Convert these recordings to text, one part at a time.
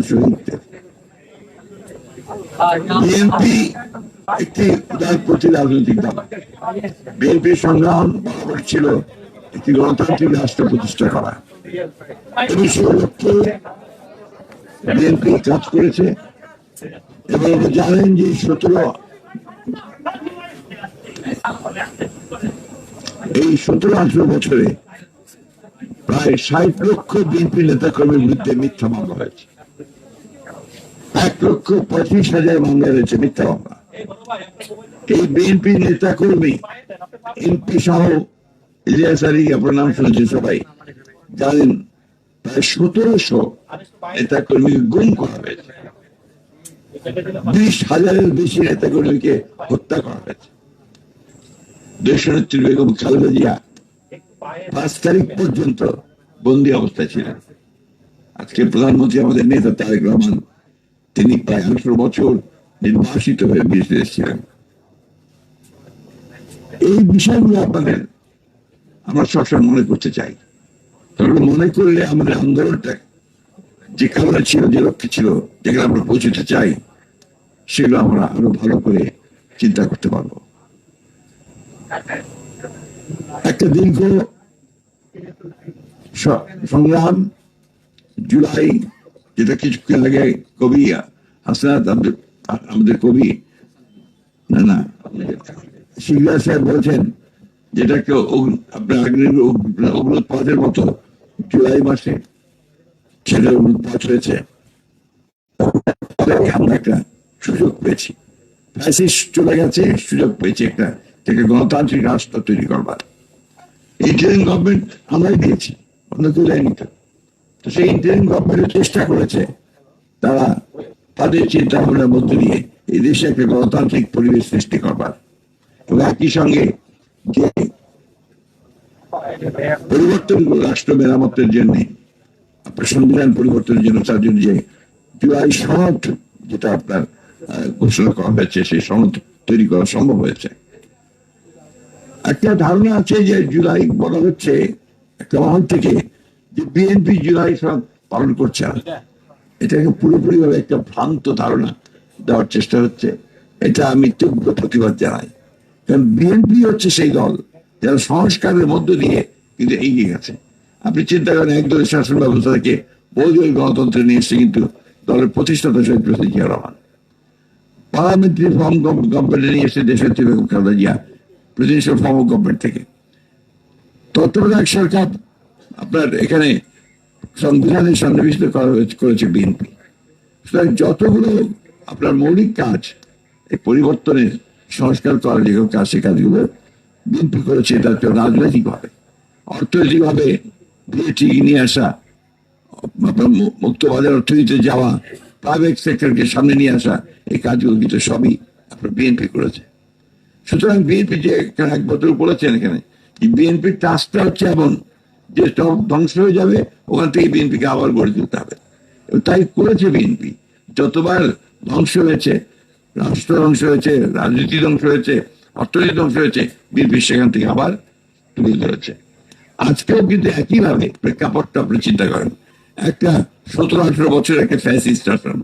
শহীদদের। বিএনপি একটি উদারপন্থী রাজনৈতিক দল। বিএনপির সংগ্রাম বরাবর ছিল একটি গণতান্ত্রিক রাষ্ট্র প্রতিষ্ঠা করা, এবং সেই লক্ষ্যে বিএনপি কাজ করেছে। এবং জানেন যে 17-18 বছরে প্রায় 60 লক্ষ বিএনপি নেতা কর্মীর বিরুদ্ধে মিথ্যা মামলা হয়েছে। 1,35,000 মামলা রয়েছে মিথ্যা মামলা। এই বিএনপি নেতা কর্মী এমপি সহ ইলিয়াস আলী, আপনার নাম শুনেছেন সবাই, জানেন প্রায় 1700 নেতা কর্মী গুম করা হয়েছে। 20,000-এর বেশি নেতা কর্মীকে হত্যা করা হয়েছে। দেশনেত্রী বেগম খালেদা জিয়া 5 তারিখ পর্যন্ত বন্দী অবস্থায় ছিলেন। আজকে প্রধানমন্ত্রী আমাদের নেতা তারেক রহমান, তিনি প্রায় 18 বছর নির্বাসিত হয়ে বিদেশে ছিলেন। এই বিষয়গুলো আপনাদের আমরা সবসময় মনে করতে চাই। তাহলে মনে করলে আমাদের আন্দোলনটা যে কারণে ছিল, যে লক্ষ্যে ছিল, যেখানে আমরা পৌঁছতে চাই, সেগুলো আমরা আরো ভালো করে চিন্তা করতে পারবো। একটা দীর্ঘ সংগ্রাম, জুলাই, যেটা কিছুক্ষণ আগে কবি হাসনাত, আমাদের কবি না শিবলা সাহেব বলেছেন, যেটাকে আপনার অগ্নুৎপাতের মতো জুলাই মাসে সেটা উৎপাত হয়েছে। আমরা একটা সুযোগ পেয়েছি, ফ্যাসিস্ট চলে গেছে, সুযোগ পেয়েছি একটা গণতান্ত্রিক রাষ্ট্র তৈরি করবার। ইন্টারিম গভর্নমেন্ট আমরাই দিয়েছি, অন্য কেউ দেয়নি। তো সেই ইন্টারিম গভর্নমেন্টের চেষ্টা করেছে তারা তাদের চিন্তা ভাবনার মধ্যে দিয়ে এই দেশে একটা গণতান্ত্রিক পরিবেশ সৃষ্টি করবার, এবং একই সঙ্গে যে পরিবর্তন রাষ্ট্র মেরামতের জন্য, আপনার সংবিধান পরিবর্তনের জন্য, তার জন্য যে জুলাই সনদ যেটা আপনার ঘোষণা করা হয়েছে, সেই সনদ তৈরি করা সম্ভব হয়েছে। একটা ধারণা আছে যে জুলাই বলা হচ্ছে একটা মহল থেকে যে বিএনপি জুলাই সনদ পালন করছে না। এটাকে পুরোপুরি ভাবে একটা ভ্রান্ত ধারণা দেওয়ার চেষ্টা হচ্ছে। এটা আমি তীব্র প্রতিবাদ জানাই। কারণ বিএনপি হচ্ছে সেই দল যারা সংস্কারের মধ্য দিয়ে কিন্তু এগিয়ে গেছে। আপনি চিন্তা করেন, এক দলের শাসন ব্যবস্থা থেকে বহুদলীয় গণতন্ত্রে নিয়ে এসছে কিন্তু দলের প্রতিষ্ঠাতা শহীদ president Zia Rahman. Parliamentary form government নিয়ে এসে দেশের Begum Khaleda Zia presidential form of government থেকে। তত্ত্বাবধায়ক সরকার আপনার এখানে সংবিধানের সন্নিবেশিত করেছে বিএনপি। সুতরাং যতগুলো আপনার মৌলিক কাজ, এই পরিবর্তনের সংস্কার করার যে কাজ, সে কাজগুলো বিএনপি করেছে। এটা হচ্ছে রাজনৈতিকভাবে, অর্থনৈতিকভাবে ঠিক নিয়ে আসা, আপনার মুক্ত বাজার অর্থনীতিতে যাওয়া, প্রাইভেট সেক্টরকে সামনে নিয়ে আসা, এই কাজগুলো কিন্তু সবই আপনার বিএনপি করেছে। সুতরাং বিএনপি যে এখানে 1 বছর বলেছেন, এখানে বিএনপির টাস্কটা হচ্ছে এমন যে সব ধ্বংস হয়ে যাবে, ওখান থেকে বিএনপিকে আবার গড়ে তুলতে হবে। তাই করেছে বিএনপি। যতবার ধ্বংস হয়েছে, রাষ্ট্র ধ্বংস হয়েছে, রাজনীতি ধ্বংস হয়েছে, অর্থনীতি ধ্বংস হয়েছে, বিএনপি সেখান থেকে আবার তুলে ধরেছে। আজকেও কিন্তু একইভাবে প্রেক্ষাপটটা আপনি চিন্তা করেন, একটা 17-18 বছরের একটা ফ্যাসিস্ট শাসন,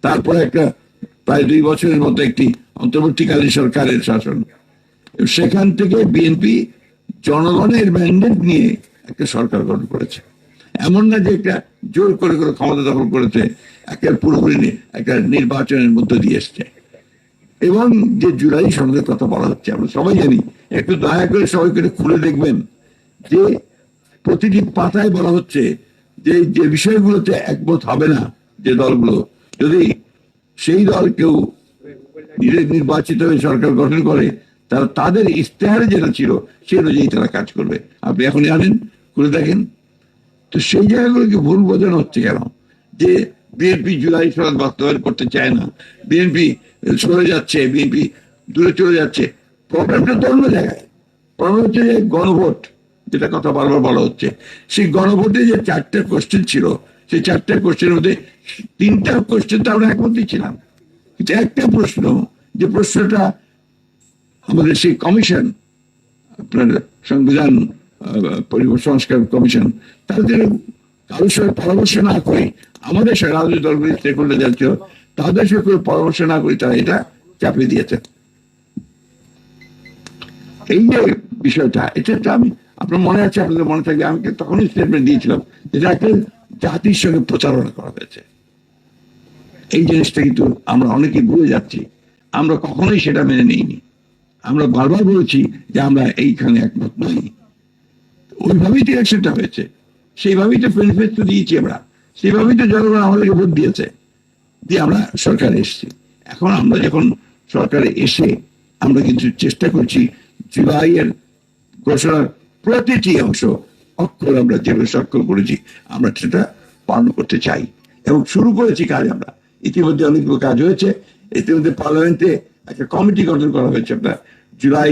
তারপরে একটা প্রায় 2 বছরের মতো একটি অন্তর্বর্তীকালীন সরকারের শাসন। সেখান থেকে বিএনপি জনগণের ম্যান্ডেট নিয়ে একটা সরকার গঠন করেছে। এমন না যে একটা জোর করে করে ক্ষমতা দখল করেছে, একটা পুরোপুরি একটা নির্বাচনের মধ্য দিয়ে এসছে। এবং যে জুলাই সনদের কথা বলা হচ্ছে, আমরা সবাই জানি, একটু দয়া করে সবাই করে খুলে দেখবেন যে প্রতিটি পাতায় বলা হচ্ছে যে যে বিষয়গুলোতে একমত হবে না যে দলগুলো, যদি সেই দল কেউ নির্বাচিত হয়ে সরকার গঠন করে, তারা তাদের ইশতেহারে যেটা ছিল সে অনুযায়ী তারা কাজ করবে। আপনি এখন জানেন, খুলে দেখেন। তো সেই জায়গাগুলোকে ভুল বোঝানো হচ্ছে কেন? যে বিএনপি জুলাই সনদ বাস্তবায়ন করতে চায় না, বিএনপি সরে যাচ্ছে, বিএনপি দূরে চলে যাচ্ছে। প্রবলেমটা তো অন্য জায়গায়। প্রবলেম হচ্ছে যে গণভোট, যেটা কথা বারবার বলা হচ্ছে, সেই গণভোটে যে 4টা কোশ্চেন ছিল, সেই 4টা কোশ্চেনের মধ্যে 3টা কোশ্চেন তো আমরা একমতই ছিলাম। কিন্তু একটা প্রশ্ন, যে প্রশ্নটা আমাদের সেই কমিশন, আপনার সংবিধান সংস্কার কমিশন, তাদের কারোর সঙ্গে পরামর্শ না করে, আমাদের রাজনৈতিক দলগুলি স্টেক হোল্ডার যাচ্ছিল, তাদের সঙ্গে কোনো পরামর্শ না করে তারা এটা চাপিয়ে দিয়েছে। এই যে বিষয়টা, এটা আমি, আপনার মনে আছে, আপনাদের মনে থাকবে, আমি তখনই স্টেটমেন্ট দিয়েছিলাম, যেটা একটা জাতির সঙ্গে প্রচারণা করা হয়েছে। এই জিনিসটা কিন্তু আমরা অনেকে ভুলে যাচ্ছি, আমরা কখনোই সেটা মেনে নিইনি। আমরা বারবার বলেছি যে আমরা এইখানে একমত নই। ওইভাবেই তো ইলেকশনটা হয়েছে, সেইভাবেই তো ম্যানিফেস্টো দিয়েছি আমরা, সেইভাবেই তো জনগণ আমাদেরকে ভোট দিয়েছে, দিয়ে আমরা সরকারে এসেছি। এখন আমরা যখন সরকারে এসে আমরা কিন্তু চেষ্টা করছি জুলাইয়ের ঘোষণার প্রতিটি অংশ অক্ষর আমরা যেভাবে স্বাক্ষর করেছি আমরা সেটা পালন করতে চাই, এবং শুরু করেছি কাজ। আমরা ইতিমধ্যে অনেকগুলো কাজ হয়েছে। ইতিমধ্যে পার্লামেন্টে একটা কমিটি গঠন করা হয়েছে, আপনার জুলাই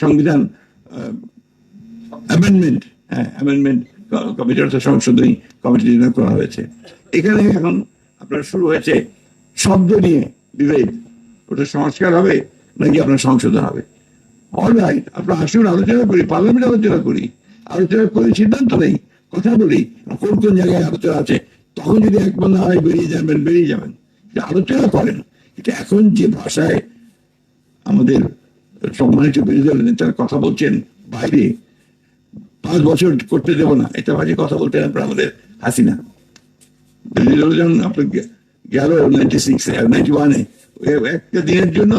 সংবিধান অ্যামেন্ডমেন্ট, অ্যামেন্ডমেন্ট কমিটি, অর্থাৎ সংশোধনী কমিটি করা হয়েছে। এখানে এখন আপনার শুরু হয়েছে শব্দ নিয়ে বিভেদ, ওটা সংস্কার হবে নাকি আপনার সংশোধন হবে। অলরাইট, আপনার আসুন আলোচনা করি, পার্লামেন্টে আলোচনা করি, আলোচনা করে সিদ্ধান্ত নেই, কথা বলি কোন কোন জায়গায় আলোচনা আছে। তখন যদি একবার না হয় বেরিয়ে যাবেন, আলোচনা করেন। কিন্তু এখন যে ভাষায় আমাদের সম্মানিত বিরোধী দলের নেতারা কথা বলছেন বাইরে, 5 বছর করতে দেবো না, এটা বাজে কথা বলতেন আপনার আমাদের হাসিনা। বিরোধী দল যখন আপনার গেল 91-এ, একটা দিনের জন্য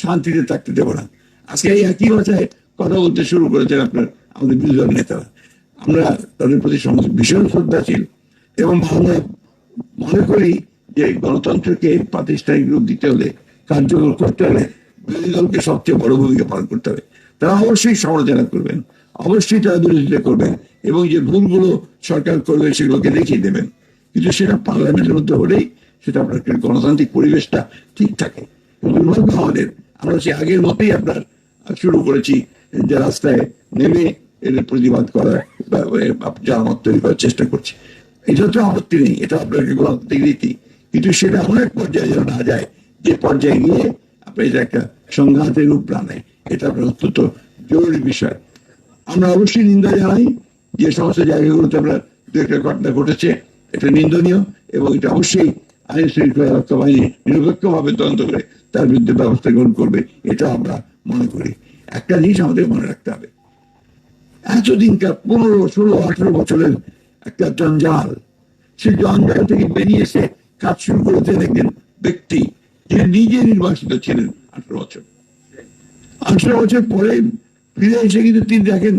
শান্তিতে থাকতে দেবো না, আজকে এই একই ভাষায় কথা বলতে শুরু করেছেন আপনার আমাদের বিরোধী দলের নেতারা। আমরা তাদের প্রতি ভীষণ শ্রদ্ধাশীল, এবং আমরা মনে করি যে গণতন্ত্রকে প্রাতিষ্ঠানিক রূপ দিতে হলে, কার্যকর করতে হলে বিরোধী দলকে সবচেয়ে বড় ভূমিকা পালন করতে হবে। তারা অবশ্যই সমালোচনা করবেন, অবশ্যই তারা বিরোধিতা করবেন, এবং যে ভুলগুলো সরকার করবে সেগুলোকে দেখিয়ে দেবেন। কিন্তু সেটা পার্লামেন্টের মধ্যে হলেই সেটা আপনার গণতান্ত্রিক পরিবেশটা ঠিক থাকে। দুর্ভাগ্য আমাদের, আমরা সে আগের মতোই আপনার শুরু করেছি যে রাস্তায় নেমে এর প্রতিবাদ করার জামাত তৈরি করার চেষ্টা করছি। এটা তো আপত্তি নেই, এটা আপনার গণতান্ত্রিক রীতি, কিন্তু সেটা এমন এক পর্যায়ে যেন না যায় যে পর্যায়ে গিয়ে আপনার এটা একটা সংঘাতের রূপ না নেয়। এটা আপনার অত্যন্ত জরুরি বিষয়। আমরা অবশ্যই নিন্দা জানাই যে সমস্ত জায়গাগুলোতে আমরা দু একটা ঘটনা ঘটেছে, এটা নিন্দনীয়, এবং এটা অবশ্যই আইন শৃঙ্খলা রক্ষা বাহিনী নিরপেক্ষভাবে তদন্ত করে তার বিরুদ্ধে ব্যবস্থা গ্রহণ করবে, এটা আমরা মনে করি। একটা জিনিস আমাদের মনে রাখতে হবে, এতদিনকার 15-16-18 বছরের একটা জঞ্জাল, সেই জঞ্জাল থেকে বেরিয়ে এসে কাজ শুরু করেছেন একজন ব্যক্তি যে নিজে নির্বাসিত ছিলেন 18 বছর পরে ফিরে এসে কিন্তু তিনি দেখেন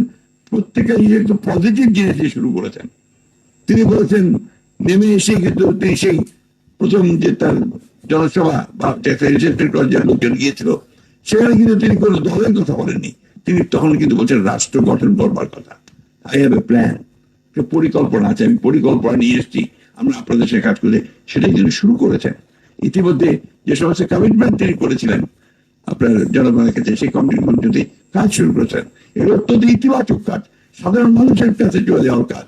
প্রত্যেকটা জিনিস একটু পজিটিভ জিনিস দিয়ে শুরু করেছেন। তিনি বলেছেন নেমে এসে কিন্তু তিনি সেই প্রথম যে তার জনসভা বা লোকজন গিয়েছিল, সেখানে কিন্তু তিনি কোনো দলের কথা বলেননি। তিনি তখন কিন্তু বলছেন রাষ্ট্র গঠন করবার কথা। আই হ্যাভ এ প্ল্যান, পরিকল্পনা আছে, আমি পরিকল্পনা নিয়ে এসেছি, আমরা আপনাদের সাথে কাজ করে, সেটাই তিনি শুরু করেছেন। ইতিমধ্যে যে সমস্ত কমিটমেন্ট তিনি করেছিলেন আপনার জনগণের কাছে, সেই কমিটমেন্ট যদি কাজ শুরু করেছেন, এগুলো অত্যন্ত ইতিবাচক কাজ, সাধারণ মানুষের কাছে চলে যাওয়ার কাজ,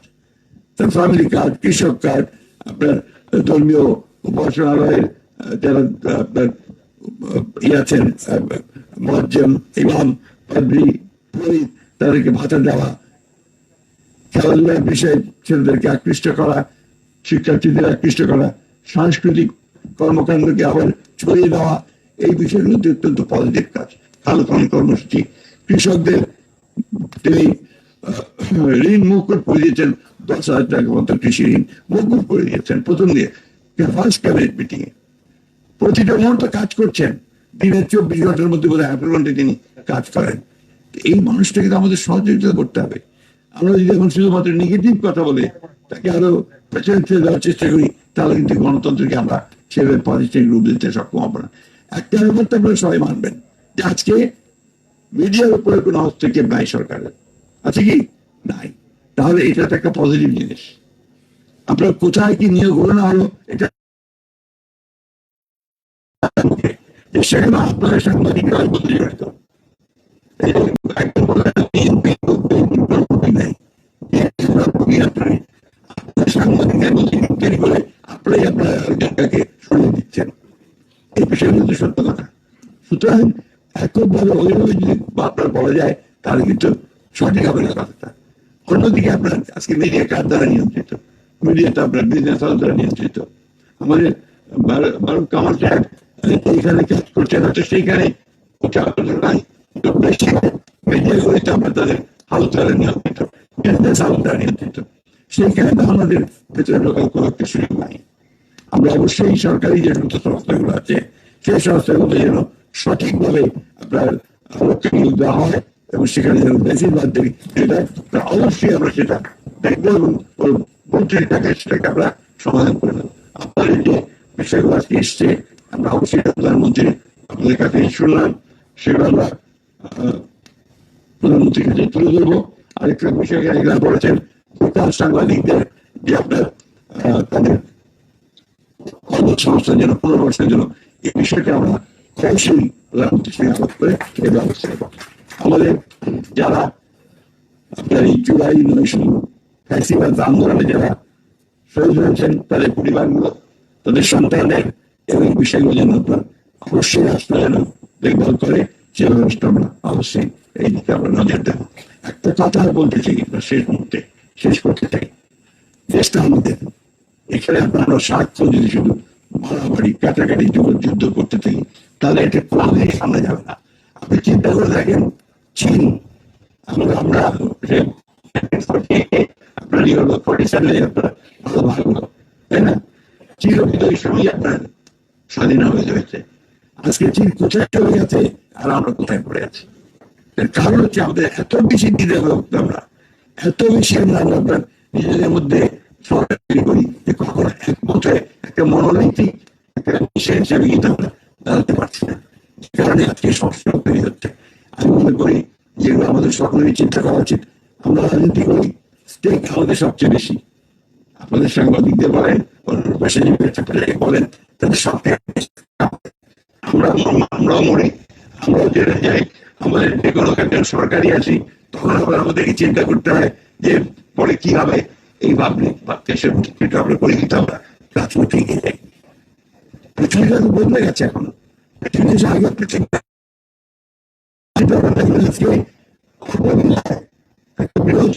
তার ফ্যামিলি কাজ, কৃষক কাজ, আপনার ধর্মীয় উপাসনালয়ের যারা আপনার আছেন, মুয়াজ্জিম, ইমাম, পাদ্রী, পুরোহিত, তাদেরকে ভাতা দেওয়া, খেলাধুলার বিষয়ে ছেলেদেরকে আকৃষ্ট করা, শিক্ষার্থীদের আকৃষ্ট করা, সাংস্কৃতিক কর্মকাণ্ডকে আবার ছড়িয়ে দেওয়া, এই বিষয়গুলো অত্যন্ত পজিটিভ কাজ। কালো কর্মসূচি, কৃষকদের তিনি ঋণ মৌকুফ করে দিয়েছেন, 10,000 টাকা মতো কৃষি ঋণ মৌকুফ করে দিয়েছেন প্রথম দিয়ে ফার্স্ট ক্যাবিনেট মিটিং এ। প্রতিটা মুহূর্তে কাজ করছেন, দিনের 24 ঘন্টার মধ্যে বোধ হয় 18 ঘন্টায় তিনি কাজ করেন। এই মানুষটাকে তো আমাদের সহযোগিতা করতে হবে। আমরা যদি এখন শুধুমাত্র নেগেটিভ কথা বলে তাকে আরো পেছনে ফেলে দেওয়ার চেষ্টা করি, তাহলে কিন্তু গণতন্ত্রকে আমরা সেভাবে পজিটিভ রূপ দিতে সক্ষম হবো না। একটা ব্যাপার তো আপনারা সবাই মানবেন যে আজকে মিডিয়ার উপরে কোনো হস্তক্ষেপ নাই সরকারের, আছে কি? নাই। তাহলে এটা তো একটা পজিটিভ জিনিস। আপনার কোথায় কি নিয়োগ হলো না হলো এটা সেখানে আপনারা সাংবাদিকরা বলতে জড়িত। সাংবাদিক করে আপনারাই আপনার জায়গাকে সরিয়ে দিচ্ছেন, এই বিষয়গুলো তো সত্য কথা। সুতরাং এককভাবে ওইভাবে যদি আপনার বলা যায় তাহলে কিন্তু সঠিক হবে না কথাটা। অন্যদিকে আপনার আজকে মিডিয়া কার দ্বারা নিয়ন্ত্রিত? মিডিয়াটা আপনার বিজনেস হাউস দ্বারা নিয়ন্ত্রিত। আমাদের বারুক কামাল সাহেব এইখানে কাজ করছেন, হয়তো সেইখানে মিডিয়াগুলিতে আমরা তাদের হাউস দ্বারা নিয়ন্ত্রিত, বিজনেস হাউস দ্বারা নিয়ন্ত্রিত। সেইখানে তো আমাদের ভেতরে ঢোকার কোনো একটা সুযোগ নাই। আমরা অবশ্যই সরকারি যে সমস্ত সংস্থাগুলো আছে সেই সংস্থাগুলো যেন সঠিকভাবে আপনার লক্ষ্যে নিয়োগ দেওয়া হয় এবং সেখানে যেন বেশিরভাগ দেখি সেটা অবশ্যই আমরা সেটা দেখবো এবং মন্ত্রী টাকা সেটাকে আমরা সমাধান করে দেবো। আপনাদের যে বিষয়গুলো আজকে এসছে আমরা অবশ্যই প্রধানমন্ত্রী আপনাদের কাছে শুনলাম, সেগুলো আমরা প্রধানমন্ত্রীর কাছে তুলে ধরবো। আরেকটা বিষয় এখানে বলেছেন বেকার সাংবাদিকদের যে আপনার তাদের কর্মসংস্থান যেন পুনর্বাসনের জন্য এই বিষয়টা আমরা অবশ্যই প্রধানমন্ত্রীর সঙ্গে আলাপ করে এই ব্যবস্থা নেব। আমাদের যারা আপনার এই জুলাই ফ্যাসিবাদ আন্দোলনে যারা শহীদ হয়েছেন তাদের পরিবারগুলো, তাদের সন্তানদের এবং বিষয়গুলো যেন আপনার অবশ্যই রাষ্ট্র যেন দেখভাল করে সে ব্যবস্থা আমরা অবশ্যই এই দিকে আমরা নজর দেব। একটা কথা বলতে চাই শেষ মুহূর্তে শেষ করতে চাই, দেশটা আমাদের, এখানে আপনারা স্বার্থ যদি শুধু মারামারি কাটাকাটি যুদ্ধ করতে থাকি তাহলে এটা কোনোদিনই সামনে যাবে না। আপনি চিন্তা করে দেখেন চীন, আমরা আপনার তাই না, চীন কিন্তু ওই সময় আপনার স্বাধীন হয়ে যাচ্ছে। আজকে চীন কোথায় চলে গেছে আর আমরা কোথায় পড়ে আছি? এর কারণ হচ্ছে আমাদের এত বেশি দ্বিধাবিভক্ত, আমরা এত বেশি আমরা আপনার নিজেদের মধ্যে সরকার তৈরি করি যে কখনো একমতে একটা মনোনৈতিক একটা বিষয় হিসাবে কিন্তু আমরা দাঁড়াতে পারছি না। যে কারণে আজকে সমস্যা তৈরি হচ্ছে। আমি মনে করি যেগুলো আমাদের সকলেরই চিন্তা করা উচিত। আমরা রাজনীতি করি, স্টেক আমাদের সবচেয়ে বেশি। আপনাদের সাংবাদিকদের বলেন, পেশাজীবী বলেন, তাদের সবচেয়ে আমরাও মরি, আমরাও জেলে যাই। আমাদের যে কোনো একজন সরকারি আসি তখন আবার আমাদেরকে চিন্তা করতে হয় যে পরে কি হবে। এই ভাবতে আমরা করে কিন্তু আমরা রাজনীতি এগিয়ে যাই। পৃথিবীটা তো বদলে গেছে এখন, পৃথিবী আগে পৃথিবী